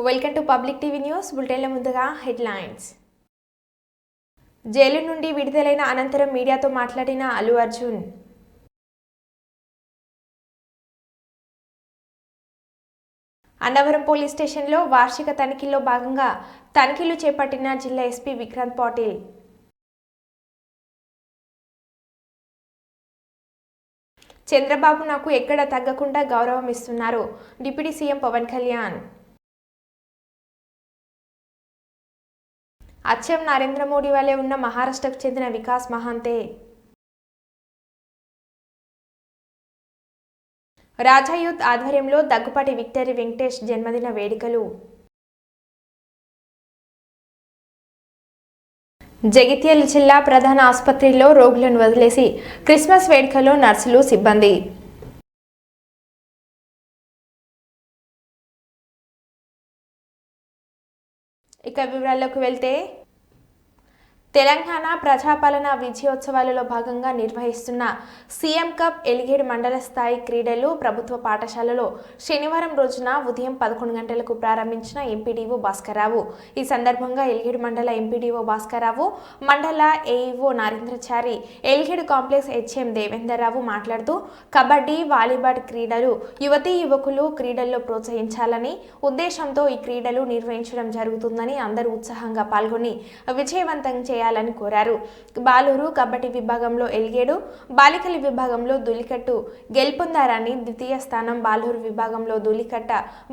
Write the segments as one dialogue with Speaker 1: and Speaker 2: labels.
Speaker 1: Welcome to public TV news. బులెటిన్ల ముందుగా headlines. Jail నుండి విడుదలైన అనంతరం మీడియాతో మాట్లాడిన అల్లు అర్జున్. అన్నవరం పోలీస్ స్టేషన్లో వార్షిక తనిఖీల్లో భాగంగా తనిఖీలు చేపట్టిన జిల్లా ఎస్పీ విక్రాంత్ పాటిల్. చంద్రబాబు నాకు ఎక్కడ తగ్గకుండా గౌరవం ఇస్తున్నారు డిప్యూటీ సీఎం పవన్ కళ్యాణ్. అచ్చం నరేంద్ర మోడీ వలె ఉన్న మహారాష్ట్రకు చెందిన వికాస్ మహాంతే. రాజా యూత్ ఆధ్వర్యంలో దగ్గుపాటి విక్టరీ వెంకటేష్ జన్మదిన వేడుకలు. జగిత్యాల జిల్లా ప్రధాన ఆసుపత్రిలో రోగులను వదిలేసి క్రిస్మస్ వేడుకలో నర్సులు, సిబ్బంది. ఇక వివరాల్లోకి వెళ్తే, తెలంగాణ ప్రజాపాలన విజయోత్సవాలలో భాగంగా నిర్వహిస్తున్న సీఎం కప్ ఎలిగేడు మండల స్థాయి క్రీడలు ప్రభుత్వ పాఠశాలలో శనివారం రోజున ఉదయం 11 గంటలకు ప్రారంభించిన ఎంపీడీఓ భాస్కర్రావు. ఈ సందర్భంగా ఎలిగేడు మండల ఎంపీడీఓ భాస్కర్రావు, మండల AEO Narendrachari, Elgaid complex HM Devender Rao మాట్లాడుతూ కబడ్డీ, వాలీబాల్ క్రీడలు యువతీ యువకులు క్రీడల్లో ప్రోత్సహించాలని ఉద్దేశంతో ఈ క్రీడలు నిర్వహించడం జరుగుతుందని, అందరూ ఉత్సాహంగా పాల్గొని విజయవంతం చేయాలని కోరారు. బాలూరు కబడ్డీ విభాగంలో ఎలిగేడు, బాలికల విభాగంలో ధూళికట్టు గెలుపొందారని, ద్వితీయ స్థానం బాలూరు విభాగంలో ధూళికట్ట,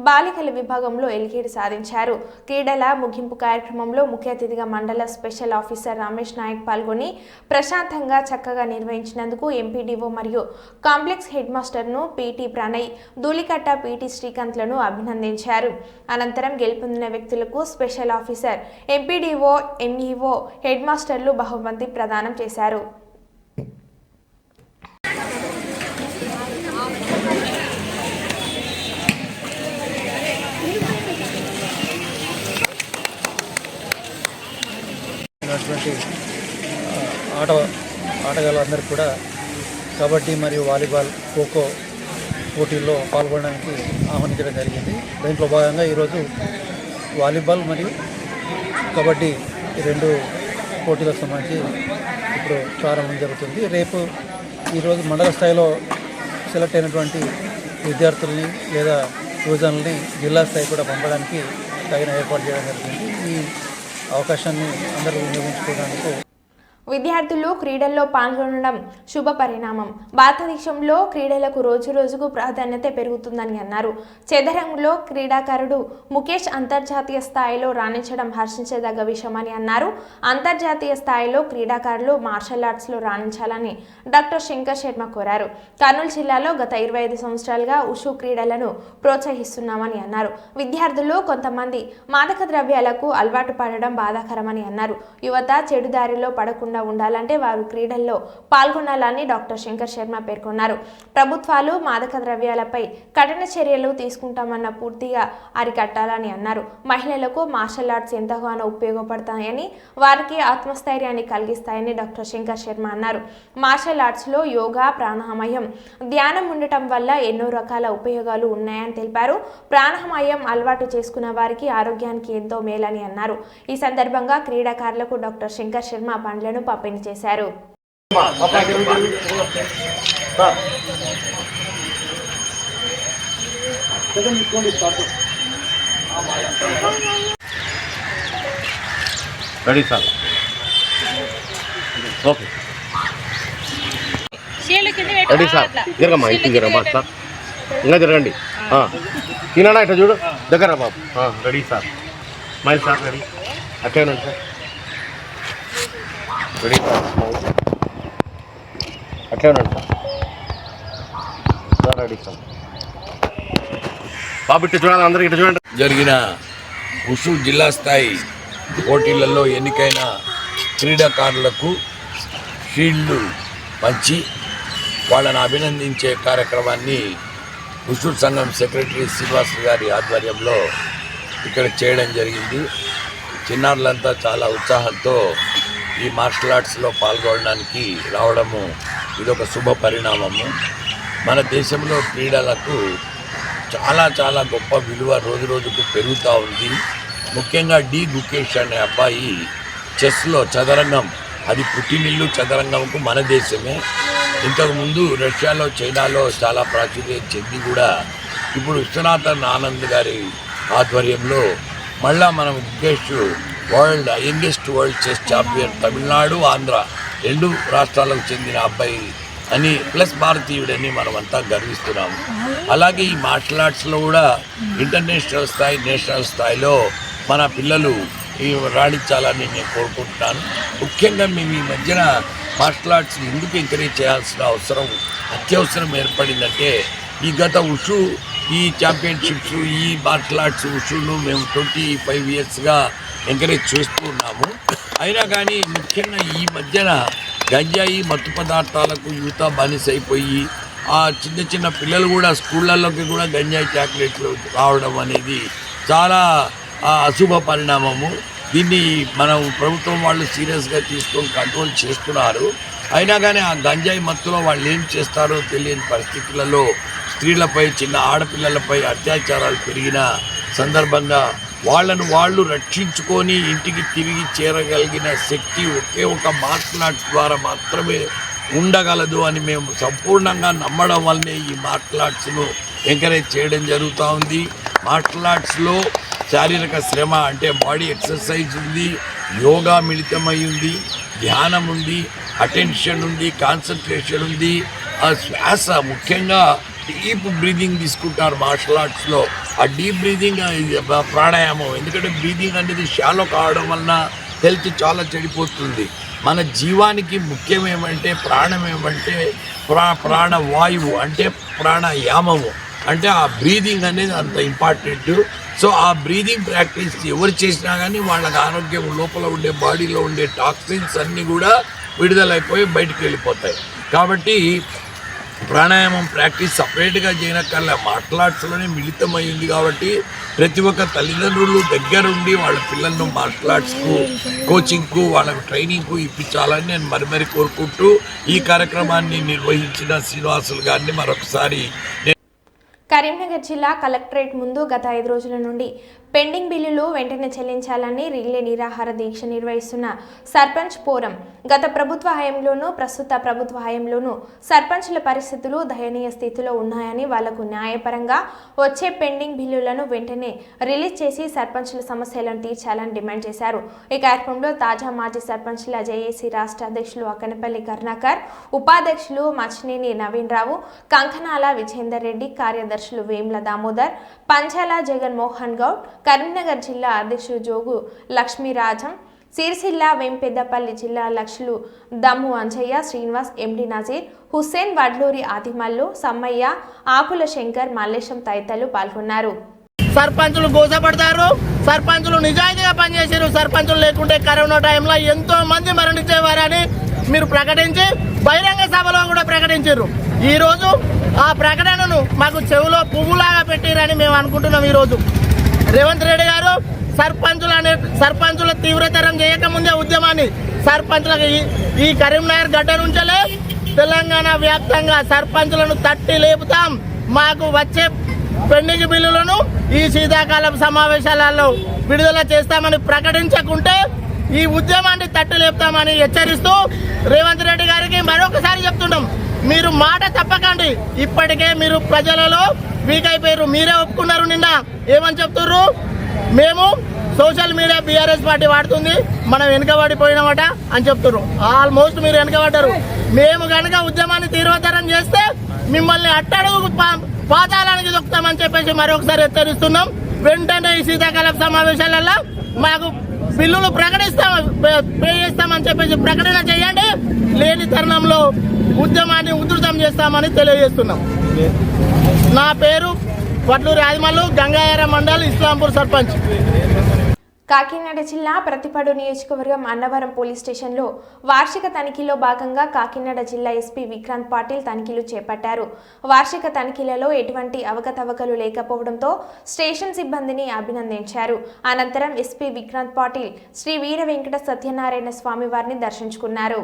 Speaker 1: బాలికల విభాగంలో ఎలిగేడు సాధించారు. క్రీడల ముగింపు కార్యక్రమంలో ముఖ్య అతిథిగా మండల స్పెషల్ ఆఫీసర్ రమేష్ నాయక్ పాల్గొని ప్రశాంతంగా చక్కగా నిర్వహించినందుకు ఎంపీడీఓ మరియు కాంప్లెక్స్ హెడ్ మాస్టర్ను పీటీ ప్రణయ్, ధూళికట్ట పీటీ శ్రీకాంత్లను అభినందించారు. అనంతరం గెలుపొందిన వ్యక్తులకు special officer, MPDO, MEO, head మాస్టర్లు బహుమతి ప్రదానం చేశారు.
Speaker 2: ఆటగాళ్ళందరికీ కూడా కబడ్డీ మరియు వాలీబాల్, ఖోఖో పోటీల్లో పాల్గొనడానికి ఆహ్వానించడం జరిగింది. దీంట్లో భాగంగా ఈరోజు వాలీబాల్ మరియు కబడ్డీ ఈ 2 పోటీలకు సంబంధించి ఇప్పుడు ప్రారంభం జరుగుతుంది. రేపు ఈరోజు మండల స్థాయిలో సెలెక్ట్ అయినటువంటి విద్యార్థుల్ని లేదా యువజనుల్ని జిల్లా స్థాయి కూడా పంపడానికి తగిన ఏర్పాటు చేయడం జరుగుతుంది. ఈ అవకాశాన్ని అందరూ వినియోగించుకోవడానికి
Speaker 1: విద్యార్థులు క్రీడల్లో పాల్గొనడం శుభ పరిణామం. భారతదేశంలో క్రీడలకు రోజు రోజుకు ప్రాధాన్యత పెరుగుతుందని అన్నారు. చదరంగంలో క్రీడాకారుడు ముఖేష్ అంతర్జాతీయ స్థాయిలో రాణించడం హర్షించదగ్గ విషయమని అన్నారు. అంతర్జాతీయ స్థాయిలో క్రీడాకారులు మార్షల్ ఆర్ట్స్లో రాణించాలని డాక్టర్ శంకర్ శర్మ కోరారు. కర్నూలు జిల్లాలో గత 25 సంవత్సరాలుగా ఉషు క్రీడలను ప్రోత్సహిస్తున్నామని అన్నారు. విద్యార్థులు కొంతమంది మాదక ద్రవ్యాలకు అలవాటు పడడం బాధాకరమని అన్నారు. యువత చెడుదారిలో పడకుండా ఉండాలంటే వారు క్రీడల్లో పాల్గొనాలని డాక్టర్ శంకర్ శర్మ పేర్కొన్నారు. ప్రభుత్వాలు మాదక ద్రవ్యాలపై కఠిన చర్యలు తీసుకుంటామన్న పూర్తిగా అరికట్టాలని అన్నారు. మహిళలకు మార్షల్ ఆర్ట్స్ ఎంతగానో ఉపయోగపడతాయని, వారికి ఆత్మస్థైర్యాన్ని కలిగిస్తాయని డాక్టర్ శంకర్ శర్మ అన్నారు. మార్షల్ ఆర్ట్స్లో యోగా, ప్రాణాయామం, ధ్యానం ఉండటం వల్ల ఎన్నో రకాల ఉపయోగాలు ఉన్నాయని తెలిపారు. ప్రాణాయామం అలవాటు చేసుకున్న వారికి ఆరోగ్యానికి ఎంతో మేలని అన్నారు. ఈ సందర్భంగా క్రీడాకారులకు డాక్టర్ శంకర్ శర్మ పండ్లను పంపిణీ చేశారు.
Speaker 3: Ready sir, okay ready sir. జరగమ్మా, ఇంటికి జరగమ్మా, అట్లా ఇంకా జరగండి. తినడా ఇట్లా చూడు, దగ్గర బాబు. రెడీ సార్, మైల్ సార్, రెడీ. అట్లే ఉండండి సార్, రెడీ సార్, అట్లే ఉండండి సార్, రెడీ సార్. బాబు ఇట్లా చూడాలి, అందరికి ఇట్లా చూడండి.
Speaker 4: జరిగిన ఉషు జిల్లా స్థాయి పోటీలలో ఎన్నికైన క్రీడాకారులకు షీల్డ్లు పంచి వాళ్ళని అభినందించే కార్యక్రమాన్ని ఉషు సంఘం సెక్రటరీ శ్రీనివాస్ గారి ఆధ్వర్యంలో ఇక్కడ చేయడం జరిగింది. చిన్నారులంతా చాలా ఉత్సాహంతో ఈ మార్షల్ ఆర్ట్స్లో పాల్గొనడానికి రావడము ఇదొక శుభ పరిణామము. మన దేశంలో క్రీడలకు చాలా చాలా గొప్ప విలువ రోజు రోజుకు పెరుగుతూ ఉంది. ముఖ్యంగా డి గుకేష్ అనే అబ్బాయి చెస్లో చదరంగం, అది పుట్టినిల్లు చదరంగంకు మన దేశమే. ఇంతకుముందు రష్యాలో, చైనాలో చాలా ప్రాచుర్యం చెంది కూడా ఇప్పుడు విశ్వనాథన్ ఆనంద్ గారి ఆధ్వర్యంలో మళ్ళా మనం Gukesh youngest world chess champion, Tamil Nadu, Andhra 2 రాష్ట్రాలకు చెందిన అబ్బాయి అని ప్లస్ భారతీయుడని మనమంతా గర్విస్తున్నాము. అలాగే ఈ మార్షల్ ఆర్ట్స్లో కూడా ఇంటర్నేషనల్ స్థాయి, నేషనల్ స్థాయిలో మన పిల్లలు రాణించాలని నేను కోరుకుంటున్నాను. ముఖ్యంగా మేము ఈ మధ్యన మార్షల్ ఆర్ట్స్ ఎందుకు ఎంకరేజ్ చేయాల్సిన అత్యవసరం ఏర్పడిందంటే ఈ గత ఉషు ఈ ఛాంపియన్షిప్స్, ఈ మార్షల్ ఆర్ట్స్ ఉషును మేము 25 ఇయర్స్గా ఎంకరేజ్ చేస్తూ ఉన్నాము. అయినా కానీ ముఖ్యంగా ఈ మధ్యన గంజాయి, మత్తు పదార్థాలకు యువత బానిసైపోయి ఆ చిన్న చిన్న పిల్లలు కూడా స్కూళ్ళల్లోకి కూడా గంజాయి చాక్లెట్లు రావడం అనేది చాలా అశుభ పరిణామము. దీన్ని మనం ప్రభుత్వం వాళ్ళు సీరియస్గా తీసుకొని కంట్రోల్ చేస్తున్నారు. అయినా కానీ ఆ గంజాయి మత్తులో వాళ్ళు ఏం చేస్తారో తెలియని పరిస్థితులలో స్త్రీలపై, చిన్న ఆడపిల్లలపై అత్యాచారాలు పెరిగిన సందర్భంగా వాళ్ళు రక్షించుకొని ఇంటికి తిరిగి చేరగలిగిన శక్తి ఒకే ఒక మార్షల్ ఆర్ట్స్ ద్వారా మాత్రమే ఉండగలదు అని మేము సంపూర్ణంగా నమ్మడం వల్లనే ఈ మార్షల్ ఆర్ట్స్ను ఎంకరేజ్ చేయడం జరుగుతూ ఉంది. మార్షల్ ఆర్ట్స్లో శారీరక శ్రమ అంటే బాడీ ఎక్సర్సైజ్ ఉంది, యోగా మిళితమై ఉంది, ధ్యానం ఉంది, అటెన్షన్ ఉంది, కాన్సన్ట్రేషన్ ఉంది, ఆ శ్వాస ముఖ్యంగా డీప్ బ్రీదింగ్ తీసుకుంటారు మార్షల్ ఆర్ట్స్లో. ఆ డీప్ బ్రీదింగ్ ప్రాణాయామం, ఎందుకంటే బ్రీదింగ్ అనేది షాలో కావడం వలన హెల్త్ చాలా చెడిపోతుంది. మన జీవానికి ముఖ్యం ఏమంటే, ప్రాణం ఏమంటే ప్రాణవాయువు అంటే ప్రాణాయామము, అంటే ఆ బ్రీదింగ్ అనేది అంత ఇంపార్టెంట్. సో ఆ బ్రీదింగ్ ప్రాక్టీస్ ఎవరు చేసినా కానీ వాళ్ళకి ఆరోగ్యం, లోపల ఉండే బాడీలో ఉండే టాక్సిన్స్ అన్నీ కూడా విడుదలైపోయి బయటికి వెళ్ళిపోతాయి. కాబట్టి ప్రాణాయామం ప్రాక్టీస్ సపరేట్గా చేయనక్కర్లే, మార్షల్ ఆర్ట్స్లోనే మిళితమైంది. కాబట్టి ప్రతి ఒక్క తల్లిదండ్రులు దగ్గరుండి వాళ్ళ పిల్లలను మార్షల్ ఆర్ట్స్కు, కోచింగ్కు, వాళ్ళకు ట్రైనింగ్కు ఇప్పించాలని నేను మరి కోరుకుంటూ ఈ కార్యక్రమాన్ని నిర్వహించిన శ్రీనివాసులు గారిని మరొకసారి.
Speaker 1: కరీంనగర్ జిల్లా కలెక్టరేట్ ముందు గత 5 రోజుల నుండి పెండింగ్ బిల్లులు వెంటనే చెల్లించాలని రిలే నిరాహార దీక్ష నిర్వహిస్తున్న సర్పంచ్ పోరం. గత ప్రభుత్వ హయాంలోనూ ప్రస్తుత ప్రభుత్వ హయాంలోనూ సర్పంచ్ల పరిస్థితులు దయనీయ స్థితిలో ఉన్నాయని, వాళ్లకు న్యాయపరంగా వచ్చే పెండింగ్ బిల్లులను వెంటనే రిలీజ్ చేసి సర్పంచ్ల సమస్యలను తీర్చాలని డిమాండ్ చేశారు. ఈ కార్యక్రమంలో తాజా మాజీ సర్పంచ్ల జేఏసీ రాష్ట్ర అధ్యక్షులు అక్కనపల్లి కరుణాకర్, ఉపాధ్యక్షులు మచినేని నవీన్ రావు, కంకనాల విజేందర్ రెడ్డి, కార్యదర్శులు వేమ్ల దామోదర్, పంచాల జగన్మోహన్ గౌడ్, కరీంనగర్ జిల్లా అధ్యక్షుడు జోగు లక్ష్మీరాజం, సిరిసిల్ల వెంపెద్దపల్లి జిల్లా అధ్యక్షులు దమ్ము అంజయ్య, శ్రీనివాస్, ఎండి నజీర్, హుస్సేన్, వడ్లూరి ఆదిమల్లు, సమ్మయ్య, ఆకుల శంకర్, మల్లేశం తదితరులు పాల్గొన్నారు.
Speaker 5: సర్పంచులు గోసపడతారు, సర్పంచులు నిజాయితీగా పనిచేసారు. సర్పంచులు లేకుంటే కరోనా టైంలో ఎంతో మంది మరణించేవారని మీరు ప్రకటించి బహిరంగ సభలో కూడా ప్రకటించారు. ఈరోజు ఆ ప్రకటనను మాకు చెవులో పువ్వులాగా పెట్టిరని మేము అనుకుంటున్నాం. ఈరోజు రేవంత్ రెడ్డి గారు సర్పంచుల తీవ్రతరం చేయకముందే ఉద్యమాన్ని సర్పంచులకు ఈ కరీంనగర్ గడ్డ నుంచలే తెలంగాణ వ్యాప్తంగా సర్పంచులను తట్టి లేపుతాం, మాకు వచ్చే పెండింగ్ బిల్లులను ఈ శీతాకాలం సమావేశాలలో విడుదల చేస్తామని ప్రకటించకుంటే ఈ ఉద్యమాన్ని తట్టి లేపుతామని హెచ్చరిస్తూ రేవంత్ రెడ్డి గారికి మరొకసారి చెప్తున్నాం, మీరు మాట తప్పకండి. ఇప్పటికే మీరు ప్రజలలో వీక్ అయిపోయారు. మీరే ఒప్పుకున్నారు. నిన్న ఏమని చెప్తున్నారు, మేము సోషల్ మీడియా బీఆర్ఎస్ పార్టీ వాడుతుంది, మనం వెనుకబడిపోయినామట అని చెప్తున్నారు. ఆల్మోస్ట్ మీరు వెనుకబడ్డారు. మేము కనుక ఉద్యమాన్ని తీవ్రతరం చేస్తే మిమ్మల్ని అట్టడుగు పాతాళానికి దొక్కుతామని చెప్పేసి మరొకసారి హెచ్చరిస్తున్నాం. వెంటనే ఈ శీతాకాల సమావేశాలలో మాకు బిల్లులు పే చేస్తామని చెప్పేసి ప్రకటన చేయండి. లేని తరుణంలో ఉద్యమాన్ని ఉధృతం చేస్తామని తెలియజేస్తున్నాం. నా పేరు వడ్లూరి ఆదిమల్లు, గంగాయర మండల్, ఇస్లాంపూర్ సర్పంచ్.
Speaker 1: కాకినాడ జిల్లా ప్రతిపాడు నియోజకవర్గం అన్నవరం పోలీస్ స్టేషన్లో వార్షిక తనిఖీలో భాగంగా కాకినాడ జిల్లా ఎస్పీ విక్రాంత్ పాటిల్ తనిఖీలు చేపట్టారు. వార్షిక తనిఖీలలో ఎటువంటి అవకతవకలు లేకపోవడంతో స్టేషన్ సిబ్బందిని అభినందించారు. అనంతరం ఎస్పీ విక్రాంత్ పాటిల్ శ్రీ వీర వెంకట సత్యనారాయణ స్వామి వారిని దర్శించుకున్నారు.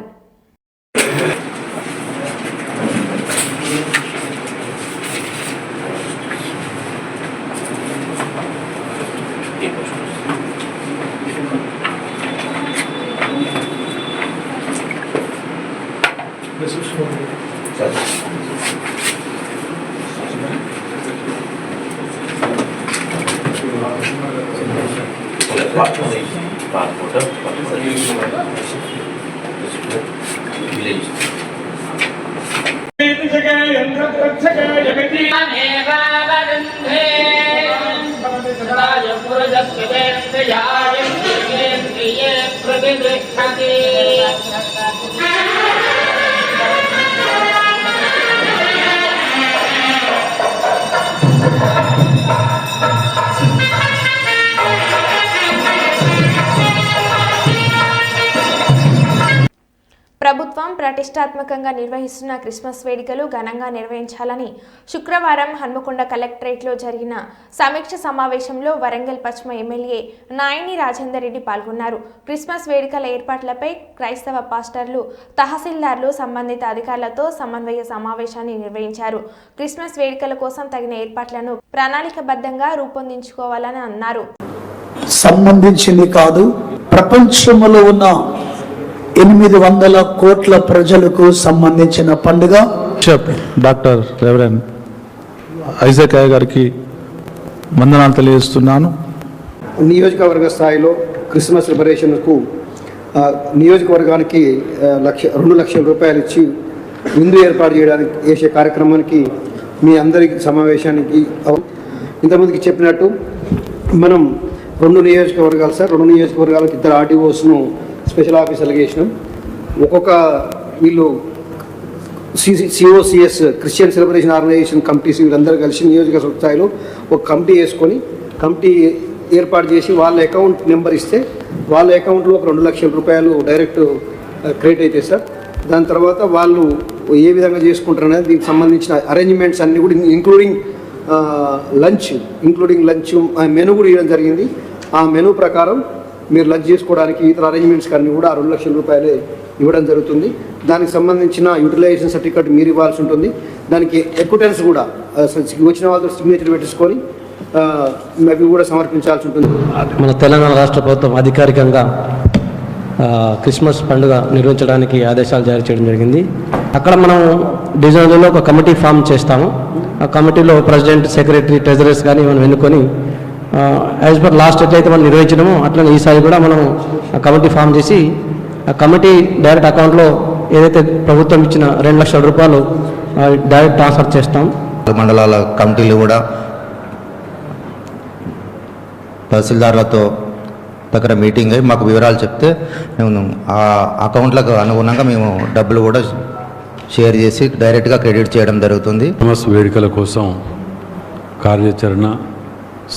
Speaker 1: ప్రభుత్వం ప్రతిష్టాత్మకంగా నిర్వహిస్తున్న క్రిస్మస్ వేడుకలు ఘనంగా నిర్వహించాలని శుక్రవారం హన్మకొండ కలెక్టరేట్లో జరిగిన సమీక్ష సమావేశంలో వరంగల్ పశ్చిమ ఎమ్మెల్యే నాయని రాజేందర్ రెడ్డి పాల్గొన్నారు. క్రిస్మస్ వేడుకల ఏర్పాట్లపై క్రైస్తవ పాస్టర్లు, తహసీల్దార్లు సంబంధిత అధికారులతో సమన్వయ సమావేశాన్ని నిర్వహించారు. క్రిస్మస్ వేడుకల కోసం తగిన ఏర్పాట్లను ప్రణాళికబద్ధంగా రూపొందించుకోవాలని అన్నారు.
Speaker 6: సంబంధించింది కాదు, ప్రపంచంలో ఉన్న 800 కోట్ల ప్రజలకు సంబంధించిన పండుగ.
Speaker 7: డాక్టర్ రెవరెండ్ ఐజాక్ గారికి వందనాలు తెలియజేస్తున్నాను.
Speaker 8: నియోజకవర్గ స్థాయిలో క్రిస్మస్ సెలబ్రేషన్కు నియోజకవర్గానికి 2 లక్షల రూపాయలు ఇచ్చి విందు ఏర్పాటు చేయడానికి చేసే కార్యక్రమానికి మీ అందరికి సమావేశానికి ఇంతమందికి చెప్పినట్టు మనం 2 నియోజకవర్గాలు సార్, 2 నియోజకవర్గాలకు 2 ఆర్టీఓస్ను స్పెషల్ ఆఫీసర్లు చేసినాం. ఒక్కొక్క వీళ్ళు సిఓసిఎస్ క్రిస్టియన్ సెలబ్రేషన్ ఆర్గనైజేషన్ కమిటీస్ వీళ్ళందరూ కలిసి నియోజకవర్గ స్థాయిలో ఒక కమిటీ వేసుకొని కమిటీ ఏర్పాటు చేసి వాళ్ళ అకౌంట్ నెంబర్ ఇస్తే వాళ్ళ అకౌంట్లో ఒక 2 లక్షల రూపాయలు డైరెక్ట్ క్రెడిట్ అయితే సార్. దాని తర్వాత వాళ్ళు ఏ విధంగా చేసుకుంటారనేది దీనికి సంబంధించిన అరేంజ్మెంట్స్ అన్నీ కూడా ఇంక్లూడింగ్ లంచ్ మెనూ కూడా ఇవ్వడం జరిగింది. ఆ మెనూ ప్రకారం మీరు లంచ్ చేసుకోవడానికి ఇతర అరేంజ్మెంట్స్కి అన్నీ కూడా 2 లక్షల రూపాయలే ఇవ్వడం జరుగుతుంది. దానికి సంబంధించిన యూటిలైజేషన్ సర్టిఫికేట్ మీరు ఇవ్వాల్సి ఉంటుంది. దానికి ఎక్విటెన్స్ కూడా వచ్చిన వాళ్ళతో సిగ్నేచర్ పెట్టించుకొని అవి కూడా సమర్పించాల్సి ఉంటుంది.
Speaker 9: మన తెలంగాణ రాష్ట్ర ప్రభుత్వం అధికారికంగా క్రిస్మస్ పండుగ నిర్వహించడానికి ఆదేశాలు జారీ చేయడం జరిగింది. అక్కడ మనం డిజైన్లో ఒక కమిటీ ఫామ్ చేస్తాము. ఆ కమిటీలో ప్రెసిడెంట్, సెక్రటరీ, ట్రెజరర్స్ కానీ మనం ఎన్నుకొని యాజ్ పర్ లాస్ట్ ఎట్లయితే మనం నిర్వహించడమో అట్లనే ఈసారి కూడా మనం ఆ కమిటీ ఫామ్ చేసి ఆ కమిటీ డైరెక్ట్ అకౌంట్లో ఏదైతే ప్రభుత్వం ఇచ్చిన 2 లక్షల రూపాయలు డైరెక్ట్ ట్రాన్స్ఫర్ చేస్తాం.
Speaker 10: మండలాల కమిటీలు కూడా తహసీల్దార్లతో దగ్గర మీటింగ్ అయ్యి మాకు వివరాలు చెప్తే మేము ఆ అకౌంట్లకు అనుగుణంగా మేము డబ్బులు కూడా షేర్ చేసి డైరెక్ట్గా క్రెడిట్ చేయడం జరుగుతుంది.
Speaker 11: క్రిస్మస్ వేడుకల కోసం కార్యాచరణ,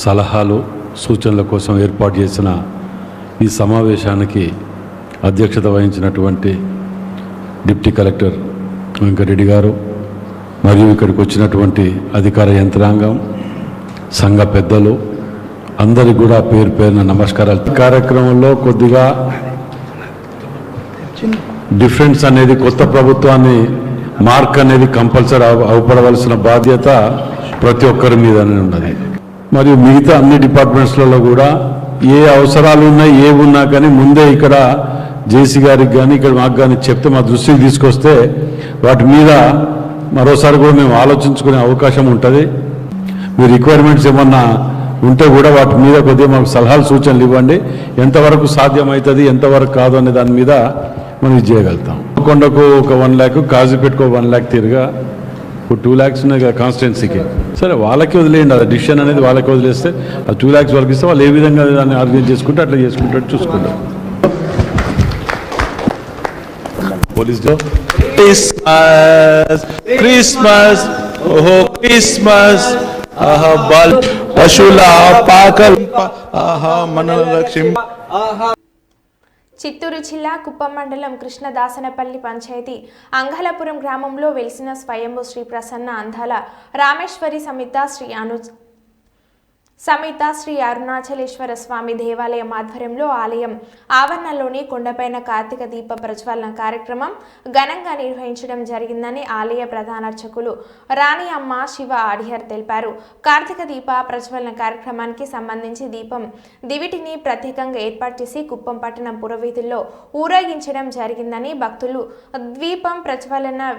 Speaker 11: సలహాలు, సూచనల కోసం ఏర్పాటు చేసిన ఈ సమావేశానికి అధ్యక్షత వహించినటువంటి డిప్యూటీ కలెక్టర్ వెంకటరెడ్డి గారు మరియు ఇక్కడికి వచ్చినటువంటి అధికార యంత్రాంగం, సంఘ పెద్దలు అందరికీ కూడా పేరు పేరున నమస్కారాలు. కార్యక్రమంలో కొద్దిగా డిఫరెన్స్ అనేది కొత్త ప్రభుత్వాన్ని మార్క్ అనేది కంపల్సరీ అవపడవలసిన బాధ్యత ప్రతి ఒక్కరి మీదనే ఉన్నది. మరియు మిగతా అన్ని డిపార్ట్మెంట్స్లలో కూడా ఏ అవసరాలు ఉన్నాయి, ఏ ఉన్నా కానీ ముందే ఇక్కడ జేసీ గారికి కానీ ఇక్కడ మాకు కానీ చెప్తే మా దృష్టికి తీసుకొస్తే వాటి మీద మరోసారి కూడా మేము ఆలోచించుకునే అవకాశం ఉంటుంది. మీ రిక్వైర్మెంట్స్ ఏమన్నా ఉంటే కూడా వాటి మీద కొద్దిగా మాకు సలహాలు, సూచనలు ఇవ్వండి. ఎంతవరకు సాధ్యమవుతుంది, ఎంతవరకు కాదు అనే దాని మీద మనం ఇది చేయగలుగుతాం. కొండకు ఒక 1 lakh, కాజీపేటకు 1 lakh తిరిగా 2 lakhs ఉన్నాయి కదా కాన్స్టిట్యున్సీకి. సరే వాళ్ళకి వదిలేయండి, అది డిసిషన్ అనేది వాళ్ళకి వదిలేస్తే ఆ 2 lakhs వాళ్ళకి ఇస్తే వాళ్ళు ఏ విధంగా దాన్ని ఆర్గనైజ్ చేసుకుంటే అట్లా చేసుకుంటారు, చూసుకుంటారు.
Speaker 7: క్రిస్మస్ ఓహో క్రిస్మస్ పశువుల పాకల్ మన లక్ష్యం.
Speaker 1: చిత్తూరు జిల్లా కుప్పం మండలం కృష్ణదాసనపల్లి పంచాయతీ అంగళపురం గ్రామంలో వెలిసిన స్వయంభూ శ్రీ ప్రసన్న అందాల రామేశ్వరి సమేత శ్రీ సమేత శ్రీ అరుణాచలేశ్వర స్వామి దేవాలయం ఆధ్వర్యంలో ఆలయం ఆవరణలోని కొండపైన కార్తీక దీప ప్రజ్వలన కార్యక్రమం ఘనంగా నిర్వహించడం జరిగిందని ఆలయ ప్రధాన అర్చకులు రాణి అమ్మ శివ ఆడియర్ తెలిపారు. కార్తీక దీప ప్రజ్వలన కార్యక్రమానికి సంబంధించి దీపం దివిటిని ప్రత్యేకంగా ఏర్పాటు చేసి కుప్పం పట్టణం పురవీధుల్లో ఊరేగించడం జరిగిందని, భక్తులు దీపం ప్రజ్వలన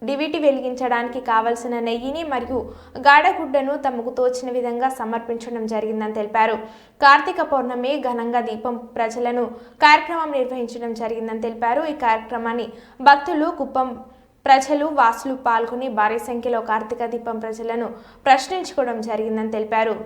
Speaker 1: డివిటి వెలిగించడానికి కావలసిన నెయ్యిని మరియు గాఢగుడ్డను తమకు తోచిన విధంగా సమర్పించడం జరిగిందని తెలిపారు. కార్తీక పౌర్ణమి ఘనంగా దీపం ప్రజలను కార్యక్రమం నిర్వహించడం జరిగిందని తెలిపారు. ఈ కార్యక్రమాన్ని భక్తులు, కుప్పం ప్రజలు, వాసులు పాల్గొని భారీ సంఖ్యలో కార్తీక దీపం ప్రజలను ప్రశ్నించుకోవడం జరిగిందని తెలిపారు.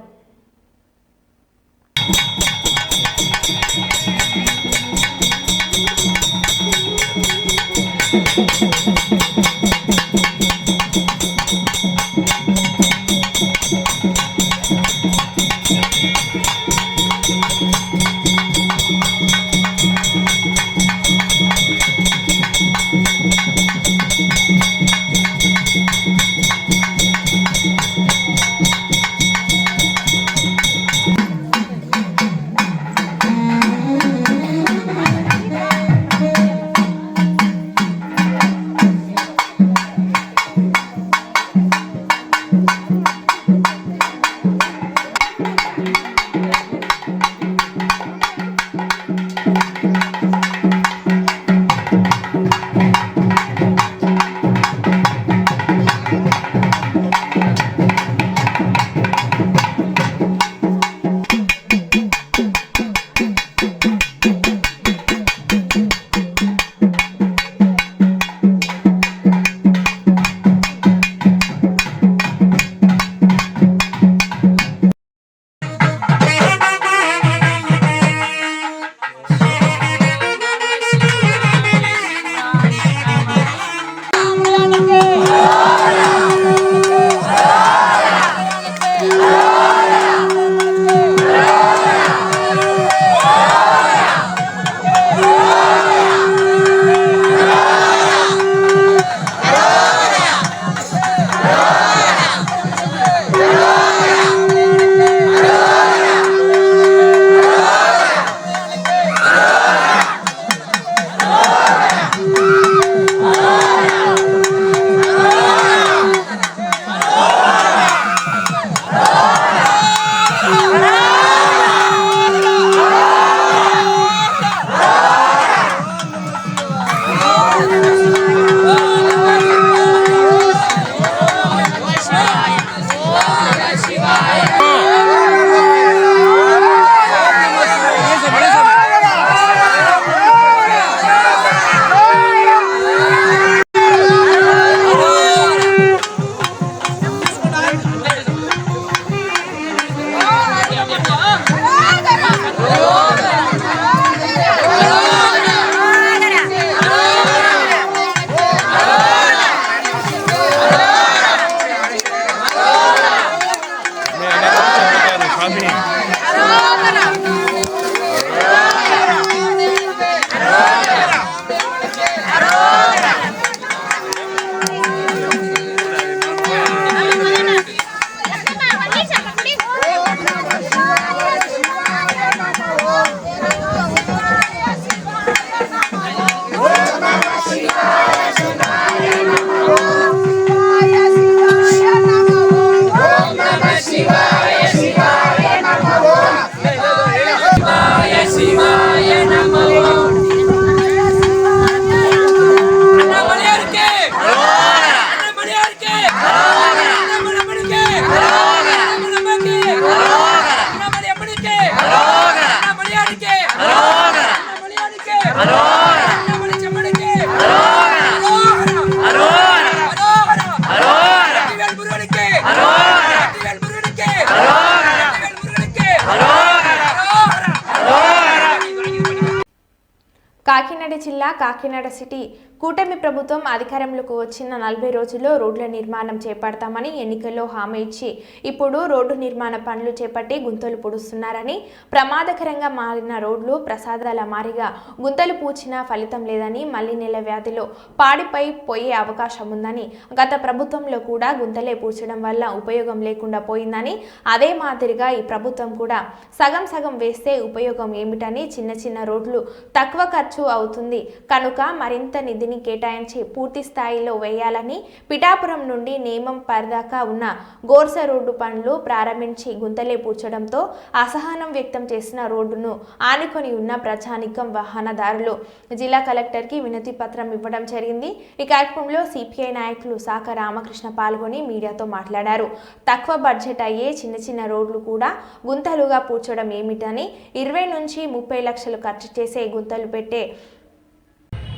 Speaker 1: జిల్లా కాకినాడ సిటీ కూటమి ప్రభుత్వం అధికారంలోకి వచ్చిన 40 రోజుల్లో రోడ్ల నిర్మాణం చేపడతామని ఎన్నికల్లో హామీ ఇచ్చి ఇప్పుడు రోడ్డు నిర్మాణ పనులు చేపట్టి గుంతలు పూడుస్తున్నారని, ప్రమాదకరంగా మారిన రోడ్లు ప్రసాదాల మారిగా గుంతలు పూడ్చినా ఫలితం లేదని, మళ్లీ నెల వ్యాధిలో పాడిపై పోయే అవకాశం ఉందని, గత ప్రభుత్వంలో కూడా గుంతలే పూడ్చడం వల్ల ఉపయోగం లేకుండా పోయిందని, అదే మాదిరిగా ఈ ప్రభుత్వం కూడా సగం సగం వేస్తే ఉపయోగం ఏమిటని, చిన్న చిన్న రోడ్లు తక్కువ ఖర్చు అవుతుంది కనుక మరింత నిధిని కేటాయించి పూర్తి స్థాయిలో వేయాలని, పిఠాపురం నుండి నేమం పరిదాకా ఉన్న గోర్స రోడ్డు పనులు ప్రారంభించి గుంతలే పూడ్చడంతో అసహనం వ్యక్తం చేసిన రోడ్డును ఆనుకొని ఉన్న ప్రజానికం వాహనదారులు జిల్లా కలెక్టర్కి వినతి పత్రం ఇవ్వడం జరిగింది. ఈ కార్యక్రమంలో సిపిఐ నాయకులు సాక రామకృష్ణ పాల్గొని మీడియాతో మాట్లాడారు. తక్కువ బడ్జెట్ అయ్యే చిన్న చిన్న రోడ్లు కూడా గుంతలుగా పూడ్చడం ఏమిటని, 20 నుంచి 30 లక్షలు ఖర్చు చేసే గుంతలు పెట్టే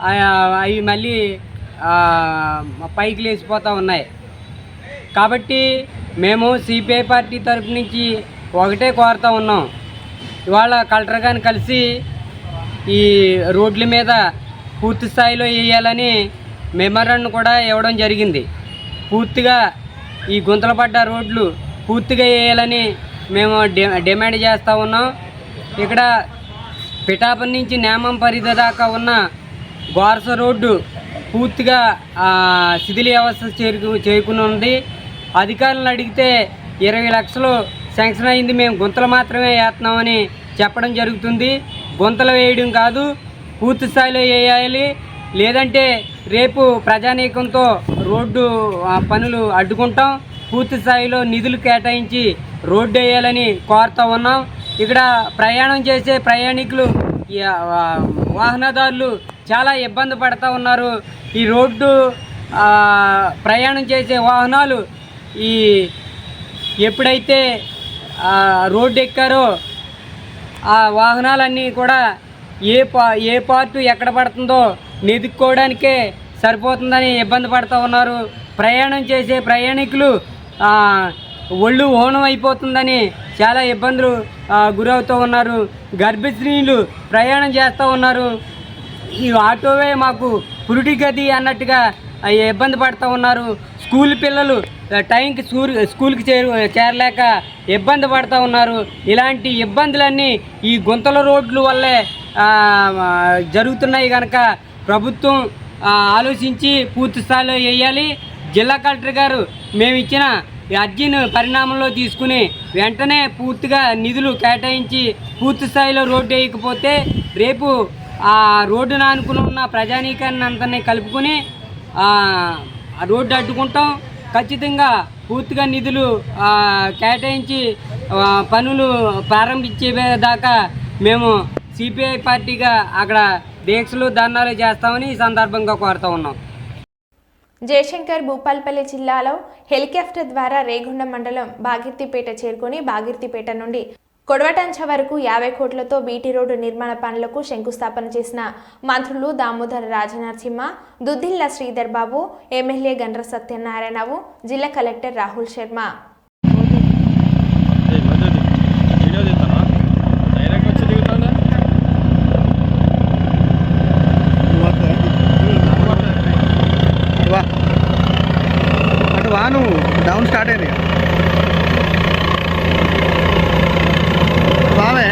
Speaker 12: అవి మళ్ళీ పైకి లేచిపోతూ ఉన్నాయి. కాబట్టి మేము సిపిఐ పార్టీ తరఫు నుంచి ఒకటే కోరుతూ ఉన్నాం. ఇవాళ కలెక్టర్ గారిని కలిసి ఈ రోడ్ల మీద పూర్తి స్థాయిలో వేయాలని మెమోరాండం కూడా ఇవ్వడం జరిగింది. పూర్తిగా ఈ గుంతలు పడ్డ రోడ్లు పూర్తిగా వేయాలని మేము డిమాండ్ చేస్తూ ఉన్నాం. ఇక్కడ పిఠాపురం నుంచి నేమం పరిధి దాకా ఉన్న గోర్స రోడ్డు పూర్తిగా శిథిల వ్యవస్థ చేరుకుని ఉంది. అధికారులను అడిగితే 20 లక్షలు శాంక్షన్ అయింది, మేము గుంతలు మాత్రమే వేస్తున్నామని చెప్పడం జరుగుతుంది. గుంతలు వేయడం కాదు, పూర్తి స్థాయిలో వేయాలి. లేదంటే రేపు ప్రజానీకంతో రోడ్డు పనులు అడ్డుకుంటాం. పూర్తి స్థాయిలో నిధులు కేటాయించి రోడ్డు వేయాలని కోరుతూ ఉన్నాం. ఇక్కడ ప్రయాణం చేసే ప్రయాణికులు వాహనదారులు చాలా ఇబ్బంది పడుతూ ఉన్నారు. ఈ రోడ్డు ప్రయాణం చేసే వాహనాలు ఎప్పుడైతే రోడ్డు ఎక్కారో ఆ వాహనాలన్నీ కూడా ఏ పార్టు ఎక్కడ పడుతుందో నెదుక్కోవడానికే సరిపోతుందని ఇబ్బంది పడుతూ ఉన్నారు. ప్రయాణం చేసే ప్రయాణికులు ఒళ్ళు ఓనం అయిపోతుందని చాలా ఇబ్బందులు గురవుతూ ఉన్నారు. గర్భిణీలు ప్రయాణం చేస్తూ ఉన్నారు. ఈ ఆటోవే మాకు పురుటి గది అన్నట్టుగా ఇబ్బంది పడుతూ ఉన్నారు. స్కూల్ పిల్లలు టైంకి స్కూల్కి చేరలేక ఇబ్బంది పడుతూ ఉన్నారు. ఇలాంటి ఇబ్బందులన్నీ ఈ గుంతల రోడ్ల వల్లే జరుగుతున్నాయి కనుక ప్రభుత్వం ఆలోచించి పూర్తి స్థాయిలో వేయాలి. జిల్లా కలెక్టర్ గారు మేము ఇచ్చిన అర్జీని పరిణామంలో తీసుకుని వెంటనే పూర్తిగా నిధులు కేటాయించి పూర్తి స్థాయిలో రోడ్డు వేయకపోతే రేపు ఆ రోడ్డును ఆనుకుని ఉన్న ప్రజానీకాన్ని అంతని కలుపుకొని రోడ్డు అడ్డుకుంటాం. ఖచ్చితంగా పూర్తిగా నిధులు కేటాయించి పనులు ప్రారంభించేదాకా మేము సిపిఐ పార్టీగా అక్కడ దీక్షలు ధర్నాలు చేస్తామని ఈ సందర్భంగా కోరుతూ ఉన్నాం.
Speaker 1: జయశంకర్ భూపాల్పల్లి జిల్లాలో హెలికాప్టర్ ద్వారా రేగొండ మండలం బాగిర్తిపేట చేరుకుని బాగిర్తిపేట నుండి కొడవటంచ వరకు 50 కోట్లతో బీటీ రోడ్డు నిర్మాణ పనులకు శంకుస్థాపన చేసిన మంత్రులు దామోదర రాజనరసింహ, దుద్దిల్ల శ్రీధర్ బాబు, ఎమ్మెల్యే గండ్ర సత్యనారాయణరావు, జిల్లా collector Rahul Sharma.
Speaker 8: Down start అయింది బావే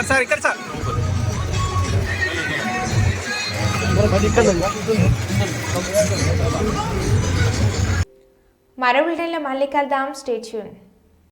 Speaker 5: సార్ ఇక్కడ సార్
Speaker 1: మరో బులెటిన్లో మళ్ళీ కలుద్దాం. Stay tune.